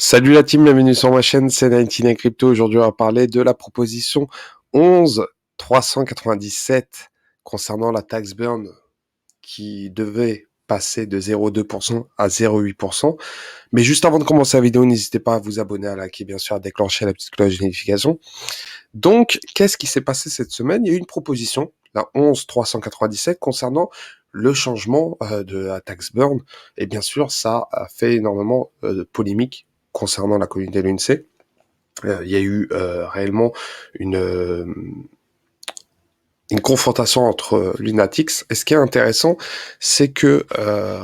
Salut la team, bienvenue sur ma chaîne, c'est 99 Crypto. Aujourd'hui, on va parler de la proposition 11 397 concernant la tax burn qui devait passer de 0,2% à 0,8%. Mais juste avant de commencer la vidéo, n'hésitez pas à vous abonner, à liker, bien sûr, à déclencher la petite cloche de notification. Donc, qu'est-ce qui s'est passé cette semaine? Il y a eu une proposition, la 11 397, concernant le changement de la tax burn. Et bien sûr, ça a fait énormément de polémique concernant la communauté de l'UNC. Il y a eu réellement une confrontation entre Lunatics. Et ce qui est intéressant, c'est que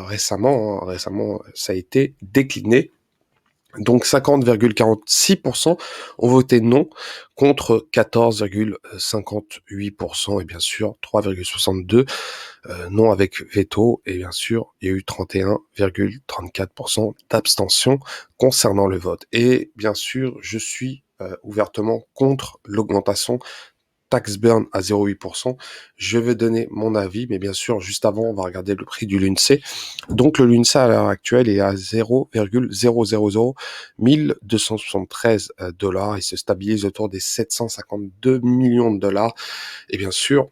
récemment, ça a été décliné. Donc 50,46% ont voté non contre 14,58% et bien sûr 3,62 non avec veto, et bien sûr il y a eu 31,34% d'abstention concernant le vote. Et bien sûr je suis ouvertement contre l'augmentation tax burn à 0,8%. Je vais donner mon avis, mais bien sûr, juste avant, on va regarder le prix du LUNC. Donc, le LUNC à l'heure actuelle est à 0,000 1273 $. Il se stabilise autour des 752 millions de dollars. Et bien sûr,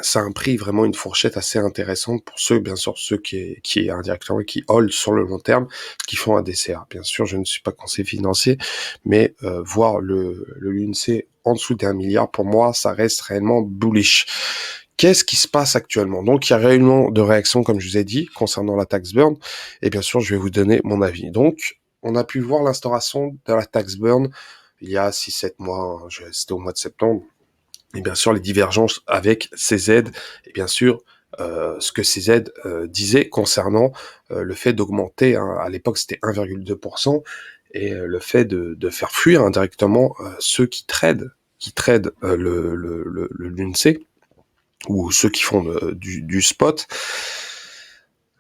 c'est un prix, vraiment une fourchette assez intéressante pour ceux, bien sûr, ceux qui indirectement, qui hold sur le long terme, qui font un DCA. Bien sûr, je ne suis pas conseiller financier, mais voir le l'UNC en dessous d'1 milliard, pour moi, ça reste réellement bullish. Qu'est-ce qui se passe actuellement? Donc, il y a réellement de réactions, comme je vous ai dit, concernant la tax burn, et bien sûr, je vais vous donner mon avis. Donc, on a pu voir l'instauration de la tax burn il y a 6-7 mois, hein, c'était au mois de septembre. Et bien sûr, les divergences avec CZ, et bien sûr, ce que CZ disait concernant le fait d'augmenter, hein, à l'époque c'était 1,2%, et le fait de faire fuir indirectement ceux qui tradent le l'UNC, ou ceux qui font du spot.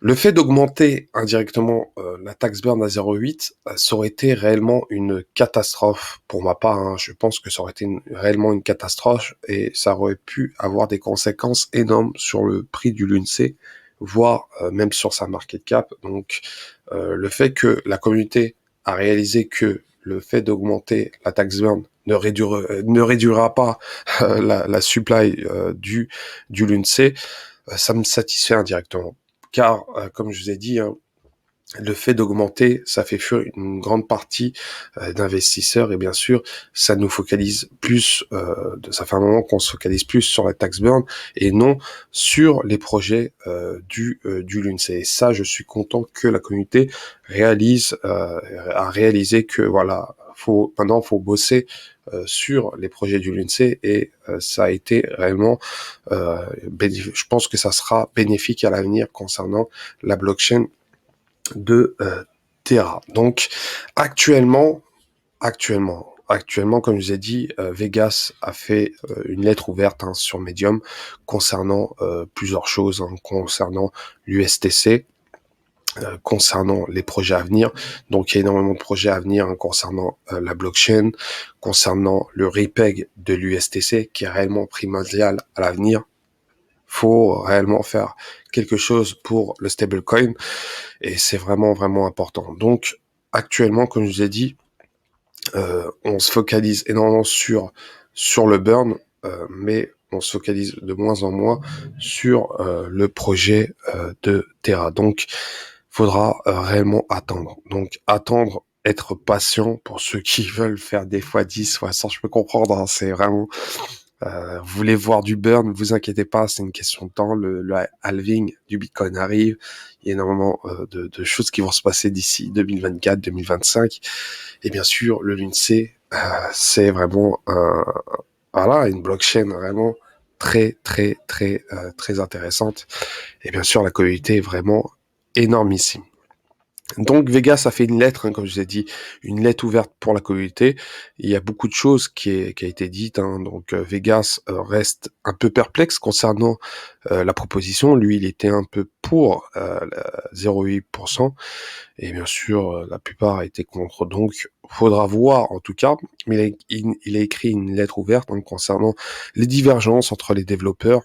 Le fait d'augmenter indirectement la tax burn à 0,8, ça aurait été réellement une catastrophe pour ma part. Hein. Je pense que ça aurait été réellement une catastrophe et ça aurait pu avoir des conséquences énormes sur le prix du LUNC, voire même sur sa market cap. Donc le fait que la communauté a réalisé que le fait d'augmenter la tax burn ne réduira pas la supply du LUNC, ça me satisfait indirectement. Car, comme je vous ai dit, hein, le fait d'augmenter, ça fait fuir une grande partie d'investisseurs, et bien sûr, ça nous focalise plus, ça fait un moment qu'on se focalise plus sur la tax burn et non sur les projets du LUNC. Et ça, je suis content que la communauté a réalisé que voilà, maintenant faut bosser sur les projets du LUNC, et ça a été réellement je pense que ça sera bénéfique à l'avenir concernant la blockchain de Terra. Donc actuellement, comme je vous ai dit, Vegas a fait une lettre ouverte, hein, sur Medium concernant plusieurs choses, hein, concernant l'USTC, concernant les projets à venir. Donc il y a énormément de projets à venir, hein, concernant la blockchain, concernant le repeg de l'USTC qui est réellement primordial à l'avenir. Faut réellement faire quelque chose pour le stablecoin et c'est vraiment important. Donc actuellement, comme je vous ai dit, on se focalise énormément sur le burn, mais on se focalise de moins en moins sur le projet de Terra. Donc faudra réellement attendre. Donc attendre, être patient pour ceux qui veulent faire des x10, x100, je peux comprendre, hein, c'est vraiment vous voulez voir du burn, vous inquiétez pas, c'est une question de temps. Le halving du Bitcoin arrive. Il y a énormément de choses qui vont se passer d'ici 2024, 2025. Et bien sûr, le LUNC, c'est vraiment une blockchain vraiment très intéressante. Et bien sûr, la communauté est vraiment énormissime. Donc Vegas a fait une lettre, hein, comme je vous ai dit, une lettre ouverte pour la communauté. Il y a beaucoup de choses qui a été dite, hein. Donc Vegas reste un peu perplexe concernant la proposition. Lui, il était un peu pour 0,8%, et bien sûr la plupart étaient contre. Donc faudra voir en tout cas. Mais il a écrit une lettre ouverte, hein, concernant les divergences entre les développeurs,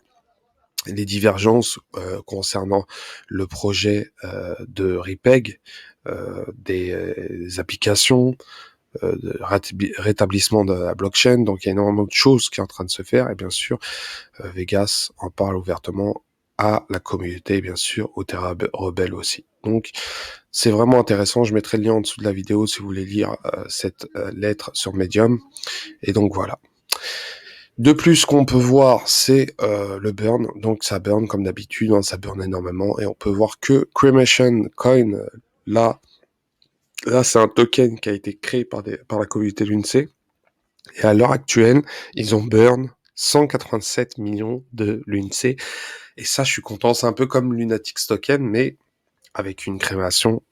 les divergences concernant le projet de Repeg, des applications, de rétablissement de la blockchain. Donc il y a énormément de choses qui est en train de se faire, et bien sûr Vegas en parle ouvertement à la communauté, bien sûr aux Terra rebelles aussi. Donc c'est vraiment intéressant, je mettrai le lien en dessous de la vidéo si vous voulez lire cette lettre sur Medium. Et donc voilà. De plus, ce qu'on peut voir, c'est le burn. Donc ça burn comme d'habitude, hein, ça burn énormément. Et on peut voir que Cremation Coin, là c'est un token qui a été créé par la communauté de l'UNC. Et à l'heure actuelle, ils ont burn 187 millions de l'UNC. Et ça, je suis content. C'est un peu comme Lunatix Token, mais avec une création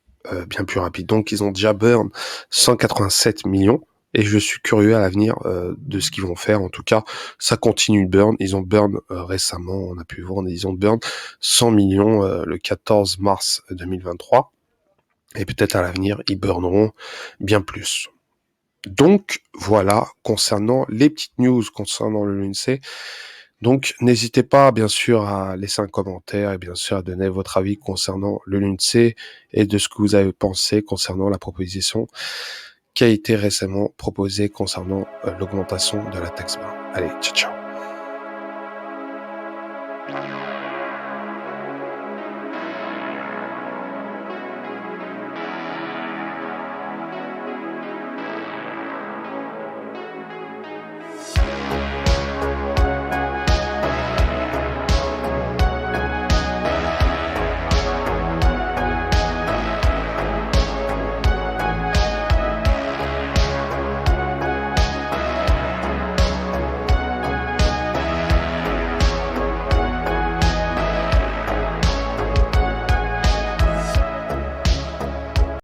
bien plus rapide. Donc, ils ont déjà burn 187 millions. Et je suis curieux à l'avenir de ce qu'ils vont faire. En tout cas, ça continue de burn. Ils ont burn récemment, on a pu voir, ils ont burn 100 millions le 14 mars 2023. Et peut-être à l'avenir, ils burneront bien plus. Donc, voilà, concernant les petites news concernant le LUNC. Donc, n'hésitez pas, bien sûr, à laisser un commentaire et bien sûr à donner votre avis concernant le LUNC et de ce que vous avez pensé concernant la proposition qui a été récemment proposée concernant l'augmentation de la taxe bar. Allez, ciao, ciao.